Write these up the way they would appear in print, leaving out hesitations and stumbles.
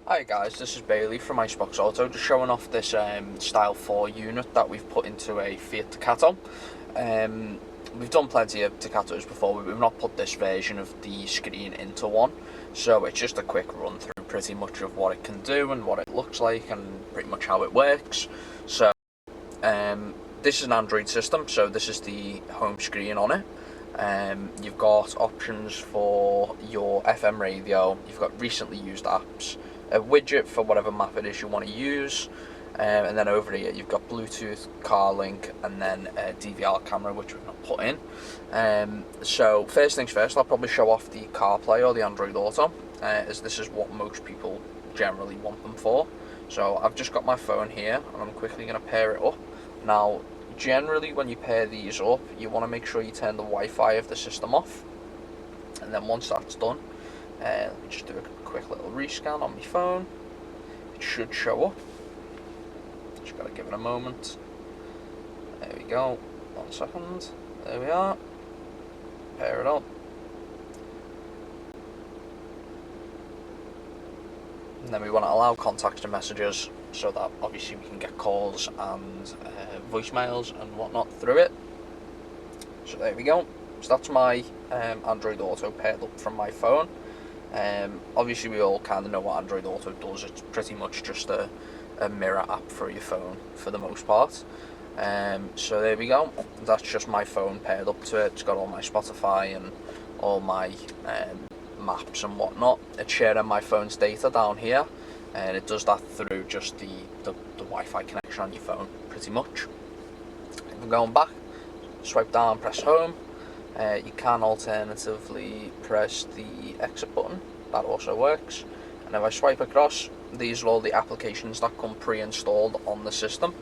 Hi guys, this is Bailey from Iceboxauto, just showing off this Style 4 unit that we've put into a Fiat Ducato. We've done plenty of Ducatos before, but we've not put this version of the screen into one, so it's just a quick run through pretty much of what it can do and what it looks like and pretty much how it works. So this is an Android system, so this is the home screen on it. You've got options for your FM radio, you've got recently used apps, a widget for whatever map it is you want to use, and then over here you've got Bluetooth, CarLink, and then a DVR camera, which we've not put in. So first things first, I'll probably show off the CarPlay or the Android Auto, as this is what most people generally want them for. So I've just got my phone here, and I'm quickly going to pair it up. Now, generally when you pair these up, you want to make sure you turn the Wi-Fi of the system off, and then once that's done, let me just do a quick little rescan on my phone. It should show up. Just gotta give it a moment. There we go. 1 second. There we are. Pair it up. And then we want to allow contacts and messages, so that obviously we can get calls and voicemails and whatnot through it. So there we go. So that's my Android Auto paired up from my phone. Obviously we all kind of know what Android Auto does. It's pretty much just a mirror app for your phone for the most part. So there we go. That's just my phone paired up to it. It's got all my Spotify and all my maps and whatnot. It's sharing my phone's data down here, and it does that through just the Wi-Fi connection on your phone pretty much. If I'm going back, swipe down, press home. You can alternatively press the exit button, that also works. And if I swipe across, these are all the applications that come pre-installed on the system.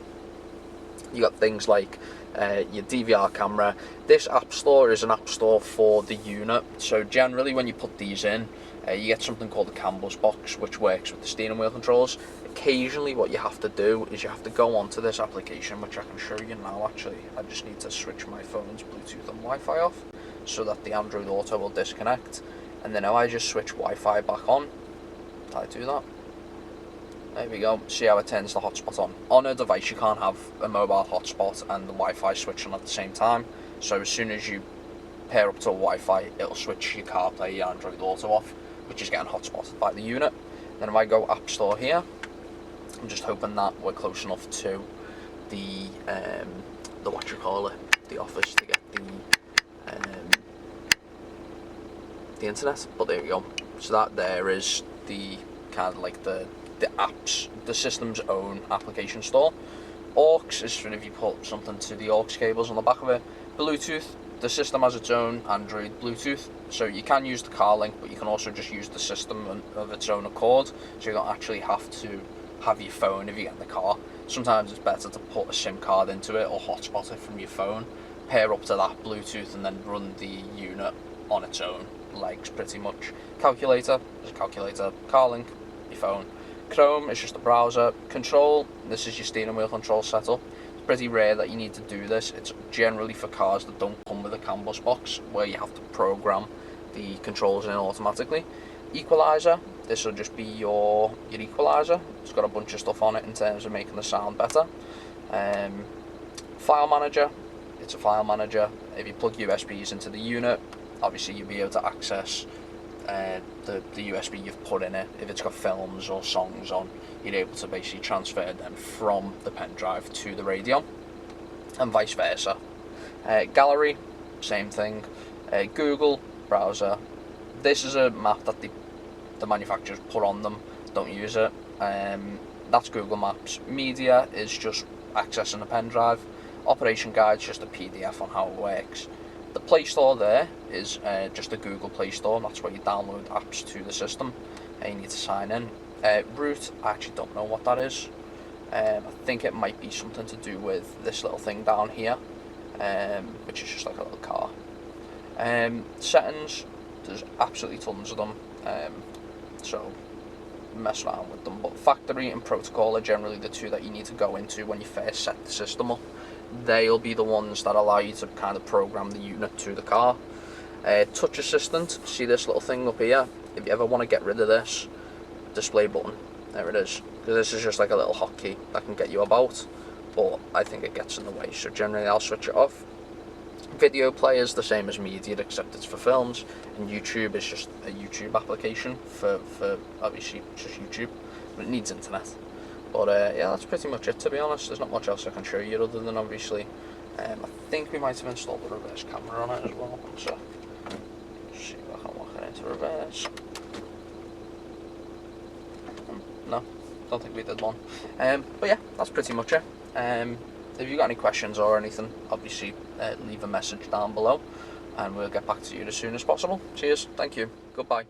You got things like your DVR camera. This app store is an app store for the unit, so generally when you put these in, you get something called the CAN bus box, which works with the steering wheel controls. Occasionally what you have to do is you have to go onto this application, which I can show you now actually. I just need to switch my phone's Bluetooth and Wi-Fi off so that the Android Auto will disconnect, and then if I just switch Wi-Fi back on, I do that. There we go. See how it turns the hotspot on. On a device you can't have a mobile hotspot and the Wi-Fi switch on at the same time, so as soon as you pair up to a Wi-Fi, it'll switch your CarPlay, your Android Auto off, which is getting hotspotted by the unit. Then if I go App Store here, I'm just hoping that we're close enough to the what you call it, the office, to get the internet. But there we go. So that there is the kind of like the apps, the system's own application store. Aux is for if you put something to the aux cables on the back of it. Bluetooth, the system has its own Android Bluetooth, so you can use the CarLink, but you can also just use the system of its own accord, so you don't actually have to have your phone if you get in the car. Sometimes it's better to put a SIM card into it or hotspot it from your phone, pair up to that Bluetooth, and then run the unit on its own legs pretty much. Calculator, there's a calculator. CarLink, your phone. Chrome is just a browser. Control, this is your steering wheel control setup. It's pretty rare that you need to do this. It's generally for cars that don't come with a CAN bus box, where you have to program the controls in automatically. Equalizer, this will just be your equalizer. It's got a bunch of stuff on it in terms of making the sound better. File manager, it's a file manager. If you plug USBs into the unit, obviously you'll be able to access the USB you've put in it. If it's got films or songs on, you're able to basically transfer them from the pen drive to the radio, and vice versa. Gallery, same thing. Google browser, this is a map that the manufacturers put on them. Don't use it. That's Google Maps. Media is just accessing the pen drive. Operation guide is just a PDF on how it works. The Play Store there is just a Google Play Store, and that's where you download apps to the system, and you need to sign in. Route, I actually don't know what that is. I think it might be something to do with this little thing down here, which is just like a little car. Settings, there's absolutely tons of them, so mess around with them. But factory and protocol are generally the two that you need to go into when you first set the system up. They'll be the ones that allow you to kind of program the unit to the car. Touch assistant, see this little thing up here? If you ever want to get rid of this display button, There it is. Because this is just like a little hotkey that can get you about, but I think it gets in the way, so generally I'll switch it off. Video player is the same as media, except it's for films, and YouTube is just a YouTube application for obviously just YouTube, but it needs internet. But yeah, that's pretty much it, to be honest. There's not much else I can show you other than obviously, I think we might have installed the reverse camera on it as well, so let's see if I can lock it into reverse. No, don't think we did one. But yeah, that's pretty much it. If you've got any questions or anything, obviously leave a message down below and we'll get back to you as soon as possible. Cheers, thank you, goodbye.